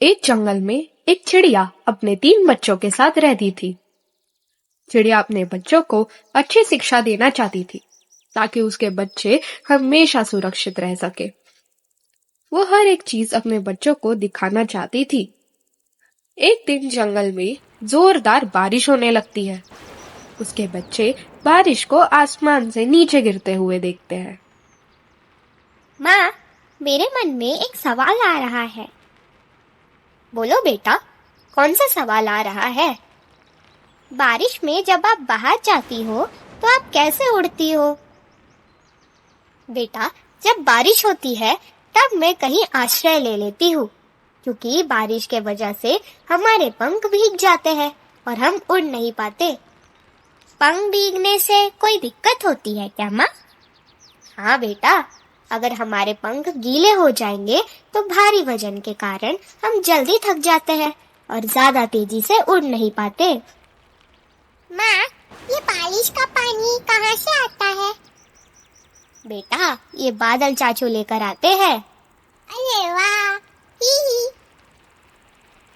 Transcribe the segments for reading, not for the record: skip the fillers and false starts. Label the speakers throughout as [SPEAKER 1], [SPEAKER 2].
[SPEAKER 1] एक जंगल में एक चिड़िया अपने 3 बच्चों के साथ रहती थी। चिड़िया अपने बच्चों को अच्छी शिक्षा देना चाहती थी ताकि उसके बच्चे हमेशा सुरक्षित रह सके। वो हर एक चीज अपने बच्चों को दिखाना चाहती थी। एक दिन जंगल में जोरदार बारिश होने लगती है। उसके बच्चे बारिश को आसमान से नीचे गिरते हुए देखते हैं।
[SPEAKER 2] माँ, मेरे मन में एक सवाल आ रहा है। बोलो बेटा, कौन सा सवाल आ रहा है? बारिश में जब आप बाहर जाती हो तो आप कैसे उड़ती हो? बेटा, जब बारिश होती है तब मैं कहीं आश्रय ले लेती हूँ, क्योंकि बारिश के वजह से हमारे पंख भीग जाते हैं और हम उड़ नहीं पाते। पंख भीगने से कोई दिक्कत होती है क्या माँ? हाँ बेटा, अगर हमारे पंख गीले हो जाएंगे तो भारी वजन के कारण हम जल्दी थक जाते हैं और ज्यादा तेजी से उड़ नहीं पाते। माँ, ये बारिश का पानी कहाँ से आता है? बेटा, ये बादल चाचू लेकर आते हैं। अरे वाह! ही ही।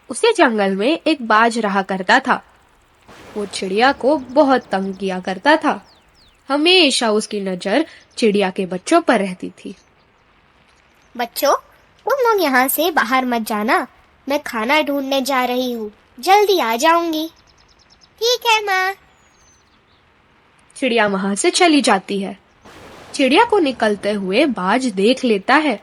[SPEAKER 1] उसी जंगल में एक बाज रहा करता था। वो चिड़िया को बहुत तंग किया करता था। हमेशा उसकी नजर चिड़िया के बच्चों पर रहती थी।
[SPEAKER 2] बच्चों, तुम लोग यहाँ से बाहर मत जाना। मैं खाना ढूंढने जा रही हूँ, जल्दी आ जाऊंगी। ठीक है माँ।
[SPEAKER 1] चिड़िया वहां से चली जाती है। चिड़िया को निकलते हुए बाज देख लेता है।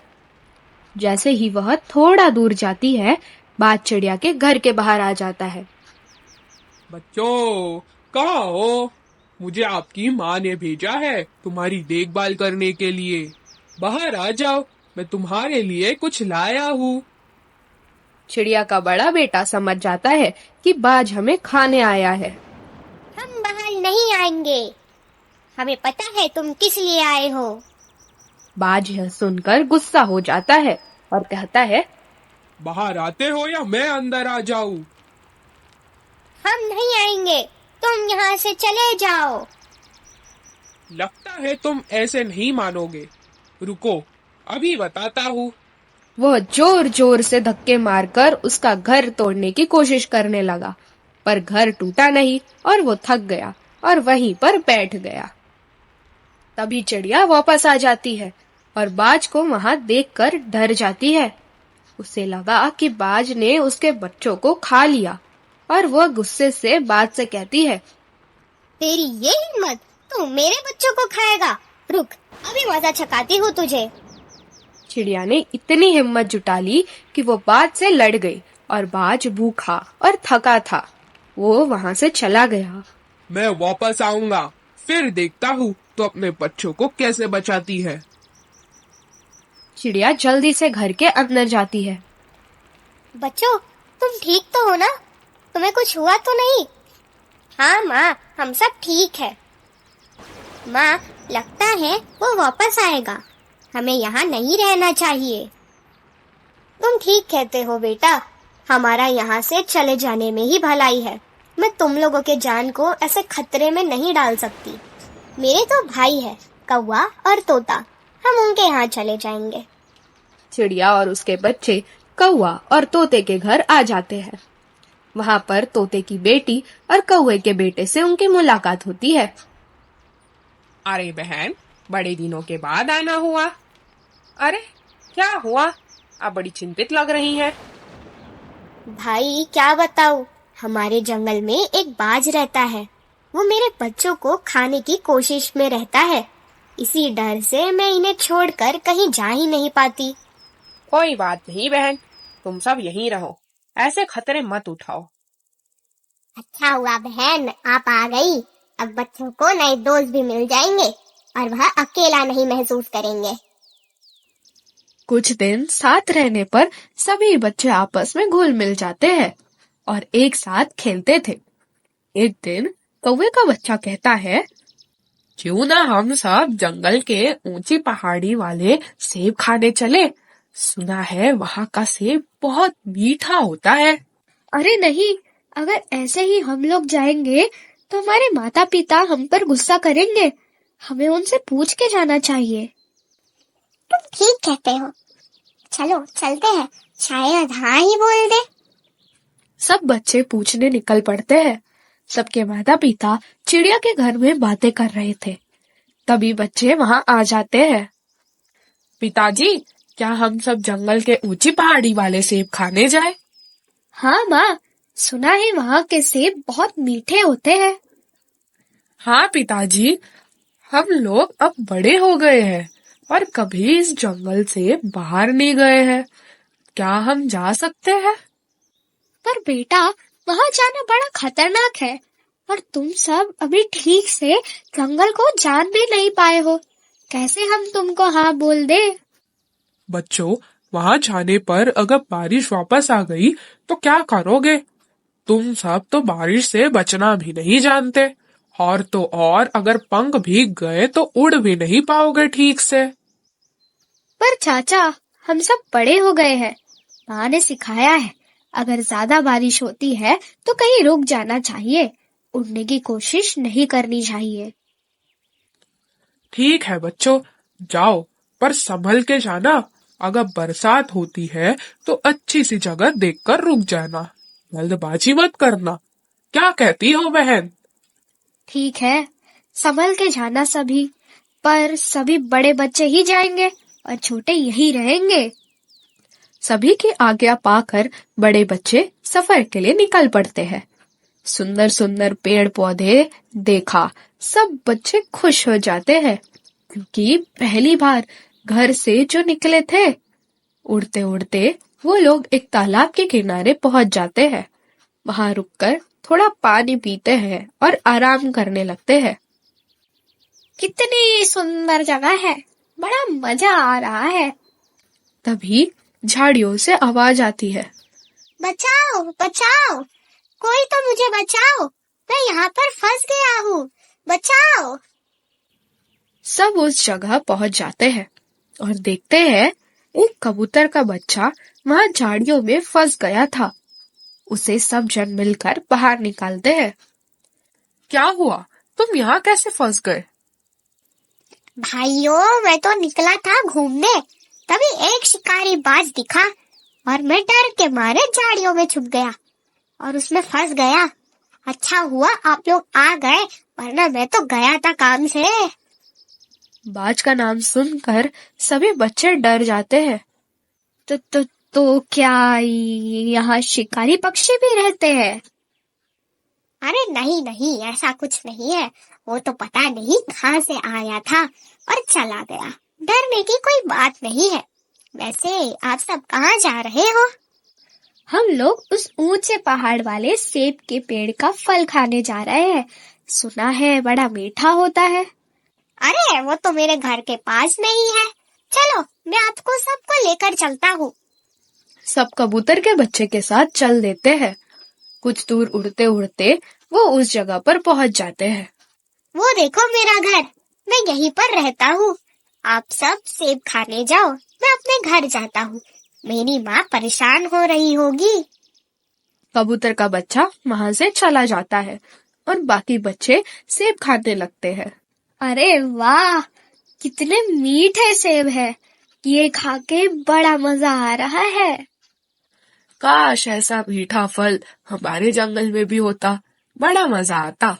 [SPEAKER 1] जैसे ही वह थोड़ा दूर जाती है, बाज चिड़िया के घर के बाहर आ जाता है।
[SPEAKER 3] बच्चों, कहाँ हो? मुझे आपकी माँ ने भेजा है तुम्हारी देखभाल करने के लिए। बाहर आ जाओ, मैं तुम्हारे लिए कुछ लाया हूँ।
[SPEAKER 1] चिड़िया का बड़ा बेटा समझ जाता है कि बाज हमें खाने आया है।
[SPEAKER 2] हम बाहर नहीं आएंगे। हमें पता है तुम किस लिए आए हो।
[SPEAKER 1] बाज यह सुनकर गुस्सा हो जाता है और कहता है,
[SPEAKER 3] बाहर आते हो या मैं अंदर आ जाऊँ?
[SPEAKER 2] हम नहीं आएंगे, तुम यहाँ से चले जाओ।
[SPEAKER 3] लगता है तुम ऐसे नहीं मानोगे। रुको, अभी बताता हूँ।
[SPEAKER 1] वह जोर जोर से धक्के मारकर उसका घर तोड़ने की कोशिश करने लगा, पर घर टूटा नहीं और वो थक गया और वहीं पर बैठ गया। तभी चिड़िया वापस आ जाती है और बाज को वहां देखकर डर जाती है। उसे लगा कि बाज ने उसके बच्चों को खा लिया और वह गुस्से से बाज से कहती है,
[SPEAKER 2] तेरी ये हिम्मत, तू मेरे बच्चों को खाएगा? रुक, अभी मजा चखाती हूँ तुझे।
[SPEAKER 1] चिड़िया ने इतनी हिम्मत जुटा ली कि वो बाज से लड़ गई और बाज भूखा और थका था। वो वहां से चला गया।
[SPEAKER 3] मैं वापस आऊंगा, फिर देखता हूँ तो अपने बच्चों को कैसे बचाती है।
[SPEAKER 1] चिड़िया जल्दी से घर के अंदर जाती है।
[SPEAKER 2] बच्चों, तुम ठीक तो हो ना? तुम्हें कुछ हुआ तो नहीं? हाँ माँ, हम सब ठीक है। माँ, लगता है वो वापस आएगा। हमें यहाँ नहीं रहना चाहिए। तुम ठीक कहते हो बेटा, हमारा यहाँ से चले जाने में ही भलाई है। मैं तुम लोगों के जान को ऐसे खतरे में नहीं डाल सकती। मेरे तो भाई है, कौवा और तोता, हम उनके यहाँ चले जाएंगे।
[SPEAKER 1] चिड़िया और उसके बच्चे कौवा और तोते के घर आ जाते हैं। वहां पर तोते की बेटी और कौवे के बेटे से उनकी मुलाकात होती है।
[SPEAKER 4] अरे बहन, बड़े दिनों के बाद आना हुआ। अरे क्या हुआ? आप बड़ी चिंतित लग रही हैं।
[SPEAKER 2] भाई क्या बताऊं, हमारे जंगल में एक बाज रहता है। वो मेरे बच्चों को खाने की कोशिश में रहता है। इसी डर से मैं इन्हें छोड़कर कहीं जा ही नहीं पाती।
[SPEAKER 4] कोई बात नहीं बहन, तुम सब यहीं रहो, ऐसे खतरे मत उठाओ।
[SPEAKER 2] अच्छा हुआ बहन, आप आ गई। अब बच्चों को नए दोस्त भी मिल जाएंगे और वह अकेला नहीं महसूस करेंगे।
[SPEAKER 1] कुछ दिन साथ रहने पर सभी बच्चे आपस में घुल मिल जाते हैं और एक साथ खेलते थे। एक दिन कौवे का बच्चा कहता है,
[SPEAKER 4] क्यों ना हम सब जंगल के ऊंची पहाड़ी वाले सेब खाने चले? सुना है वहाँ का सेब बहुत मीठा होता है।
[SPEAKER 5] अरे नहीं, अगर ऐसे ही हम लोग जाएंगे तो हमारे माता पिता हम पर गुस्सा करेंगे। हमें उनसे पूछ के जाना चाहिए।
[SPEAKER 2] तुम ठीक कहते हो। चलो चलते हैं, शायद हाँ ही बोल दे।
[SPEAKER 1] सब बच्चे पूछने निकल पड़ते हैं। सबके माता पिता चिड़िया के घर में बातें कर रहे थे। तभी बच्चे वहां आ जाते हैं।
[SPEAKER 4] पिताजी, क्या हम सब जंगल के ऊंची पहाड़ी वाले सेब खाने जाए?
[SPEAKER 5] हाँ माँ, सुना है वहाँ के सेब बहुत मीठे होते हैं।
[SPEAKER 4] हाँ पिताजी, हम लोग अब बड़े हो गए हैं और कभी इस जंगल से बाहर नहीं गए हैं। क्या हम जा सकते हैं?
[SPEAKER 5] पर बेटा, वहाँ जाना बड़ा खतरनाक है और तुम सब अभी ठीक से जंगल को जान भी नहीं पाए हो। कैसे हम तुमको हाँ बोल दे?
[SPEAKER 3] बच्चों, वहां जाने पर अगर बारिश वापस आ गई तो क्या करोगे? तुम सब तो बारिश से बचना भी नहीं जानते, और तो और अगर पंख भीग गए तो उड़ भी नहीं पाओगे ठीक से।
[SPEAKER 5] पर चाचा, हम सब बड़े हो गए हैं। माँ ने सिखाया है, अगर ज्यादा बारिश होती है तो कहीं रुक जाना चाहिए, उड़ने की कोशिश नहीं करनी चाहिए।
[SPEAKER 3] ठीक है बच्चों, जाओ, पर संभल के जाना। अगर बरसात होती है तो अच्छी सी जगह देखकर रुक जाना, जल्दबाजी मत करना। क्या कहती हो बहन?
[SPEAKER 5] ठीक है, संभल के जाना सभी, पर सभी बड़े बच्चे ही जाएंगे और छोटे यही रहेंगे।
[SPEAKER 1] सभी की आज्ञा पाकर बड़े बच्चे सफर के लिए निकल पड़ते हैं। सुंदर सुंदर पेड़ पौधे देखा सब बच्चे खुश हो जाते हैं, क्योंकि पहली बार घर से जो निकले थे। उड़ते उड़ते वो लोग एक तालाब के किनारे पहुंच जाते हैं। वहां रुककर थोड़ा पानी पीते हैं और आराम करने लगते हैं।
[SPEAKER 5] कितनी सुंदर जगह है, बड़ा मजा आ रहा है।
[SPEAKER 1] तभी झाड़ियों से आवाज आती है।
[SPEAKER 2] बचाओ बचाओ, कोई तो मुझे बचाओ, मैं यहाँ पर फंस गया हूँ, बचाओ।
[SPEAKER 1] सब उस जगह पहुंच जाते हैं और देखते हैं एक कबूतर का बच्चा वहां झाड़ियों में फंस गया था। उसे सब जन मिलकर बाहर निकालते हैं।
[SPEAKER 4] क्या हुआ? तुम यहाँ कैसे फंस गए?
[SPEAKER 2] भाइयों, मैं तो निकला था घूमने, तभी एक शिकारी बाज दिखा और मैं डर के मारे झाड़ियों में छुप गया और उसमें फंस गया। अच्छा हुआ आप लोग आ गए, वरना मैं तो गया था काम से।
[SPEAKER 1] बाज का नाम सुनकर सभी बच्चे डर जाते हैं।
[SPEAKER 5] तो क्या यहाँ शिकारी पक्षी भी रहते हैं?
[SPEAKER 2] अरे नहीं नहीं, ऐसा कुछ नहीं है। वो तो पता नहीं कहाँ से आया था और चला गया। डरने की कोई बात नहीं है। वैसे आप सब कहाँ जा रहे हो?
[SPEAKER 5] हम लोग उस ऊंचे पहाड़ वाले सेब के पेड़ का फल खाने जा रहे हैं। सुना है बड़ा मीठा होता है।
[SPEAKER 2] अरे वो तो मेरे घर के पास नहीं है। चलो, मैं आपको सबको लेकर चलता हूँ।
[SPEAKER 1] सब कबूतर के बच्चे के साथ चल देते हैं। कुछ दूर उड़ते उड़ते वो उस जगह पर पहुंच जाते हैं।
[SPEAKER 2] वो देखो मेरा घर, मैं यहीं पर रहता हूँ। आप सब सेब खाने जाओ, मैं अपने घर जाता हूँ। मेरी माँ परेशान हो रही होगी।
[SPEAKER 1] कबूतर का बच्चा वहां से चला जाता है और बाकी बच्चे सेब खाने लगते हैं।
[SPEAKER 5] अरे वाह, कितने मीठे सेब है, ये खा के बड़ा मजा आ रहा है।
[SPEAKER 4] काश ऐसा मीठा फल हमारे जंगल में भी होता, बड़ा मजा आता।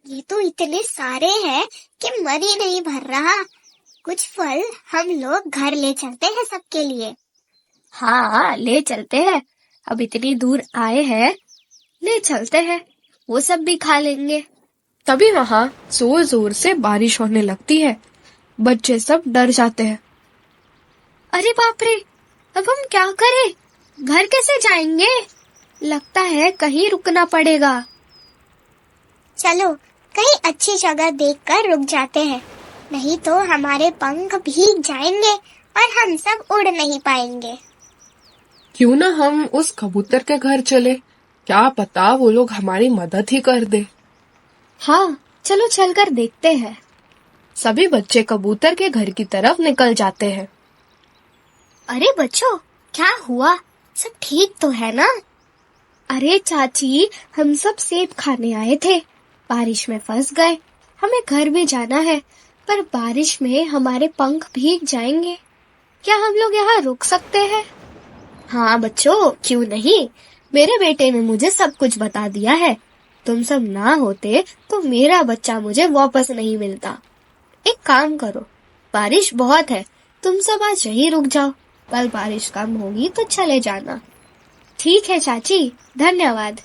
[SPEAKER 2] ये तो इतने सारे हैं कि मन ही नहीं भर रहा। कुछ फल हम लोग घर ले चलते हैं सबके लिए।
[SPEAKER 5] हाँ, ले चलते हैं। अब इतनी दूर आए हैं, ले चलते हैं, वो सब भी खा लेंगे।
[SPEAKER 1] तभी वहां जोर जोर से बारिश होने लगती है। बच्चे सब डर जाते हैं।
[SPEAKER 5] अरे बाप रे, अब हम क्या करें? घर कैसे जाएंगे? लगता है कहीं रुकना पड़ेगा।
[SPEAKER 2] चलो, कहीं अच्छी जगह देखकर रुक जाते हैं, नहीं तो हमारे पंख भीग जाएंगे और हम सब उड़ नहीं पाएंगे।
[SPEAKER 4] क्यों ना हम उस कबूतर के घर चले, क्या पता वो लोग हमारी मदद ही कर दे।
[SPEAKER 5] हाँ, चलो चलकर देखते हैं।
[SPEAKER 1] सभी बच्चे कबूतर के घर की तरफ निकल जाते हैं।
[SPEAKER 2] अरे बच्चों, क्या हुआ? सब ठीक तो है ना?
[SPEAKER 5] अरे चाची, हम सब सेब खाने आए थे, बारिश में फंस गए। हमें घर भी जाना है, पर बारिश में हमारे पंख भीग जाएंगे। क्या हम लोग यहाँ रुक सकते हैं? हाँ बच्चों, क्यों नहीं। मेरे बेटे ने मुझे सब कुछ बता दिया है। तुम सब ना होते तो मेरा बच्चा मुझे वापस नहीं मिलता। एक काम करो, बारिश बहुत है, तुम सब आज यहीं रुक जाओ। कल बारिश कम होगी तो चले जाना। ठीक है चाची, धन्यवाद।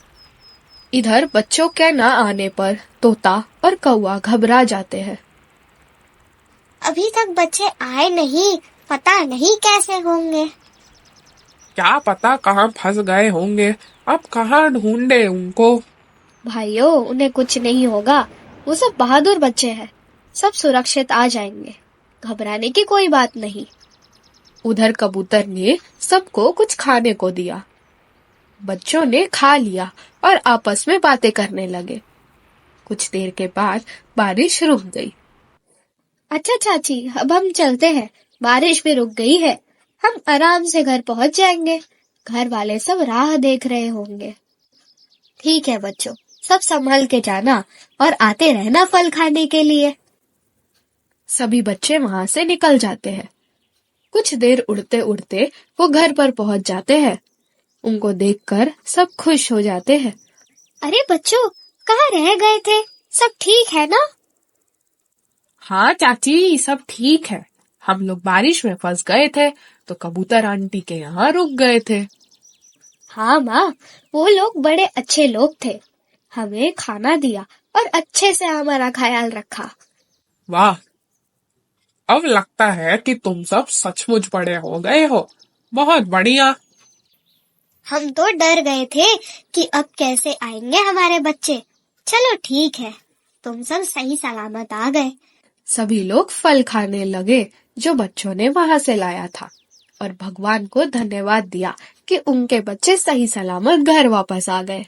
[SPEAKER 1] इधर बच्चों के न आने पर तोता और कौवा घबरा जाते हैं।
[SPEAKER 2] अभी तक बच्चे आए नहीं, पता नहीं कैसे होंगे।
[SPEAKER 3] क्या पता कहाँ फंस गए होंगे, अब कहाँ ढूंढे उनको।
[SPEAKER 5] भाइयों, उन्हें कुछ नहीं होगा, वो सब बहादुर बच्चे हैं, सब सुरक्षित आ जाएंगे, घबराने की कोई बात नहीं।
[SPEAKER 1] उधर कबूतर ने सबको कुछ खाने को दिया। बच्चों ने खा लिया और आपस में बातें करने लगे। कुछ देर के बाद बारिश रुक गई।
[SPEAKER 5] अच्छा चाची, अब हम चलते हैं, बारिश भी रुक गई है, हम आराम से घर पहुंच जाएंगे। घर वाले सब राह देख रहे होंगे। ठीक है बच्चों, सब संभल के जाना और आते रहना फल खाने के लिए।
[SPEAKER 1] सभी बच्चे वहां से निकल जाते हैं। कुछ देर उड़ते उड़ते वो घर पर पहुंच जाते हैं। उनको देखकर सब खुश हो जाते हैं।
[SPEAKER 5] अरे बच्चों, कहाँ रह गए थे? सब ठीक है ना?
[SPEAKER 3] हाँ चाची, सब ठीक है। हम लोग बारिश में फंस गए थे तो कबूतर आंटी के यहाँ रुक गए थे।
[SPEAKER 5] हाँ माँ, वो लोग बड़े अच्छे लोग थे, हमें खाना दिया और अच्छे से हमारा ख्याल रखा।
[SPEAKER 3] वाह, अब लगता है कि तुम सब सचमुच बड़े हो गए हो। बहुत बढ़िया।
[SPEAKER 2] हम तो डर गए थे कि अब कैसे आएंगे हमारे बच्चे। चलो ठीक है, तुम सब सही सलामत आ गए।
[SPEAKER 1] सभी लोग फल खाने लगे जो बच्चों ने वहां से लाया था और भगवान को धन्यवाद दिया कि उनके बच्चे सही सलामत घर वापस आ गए।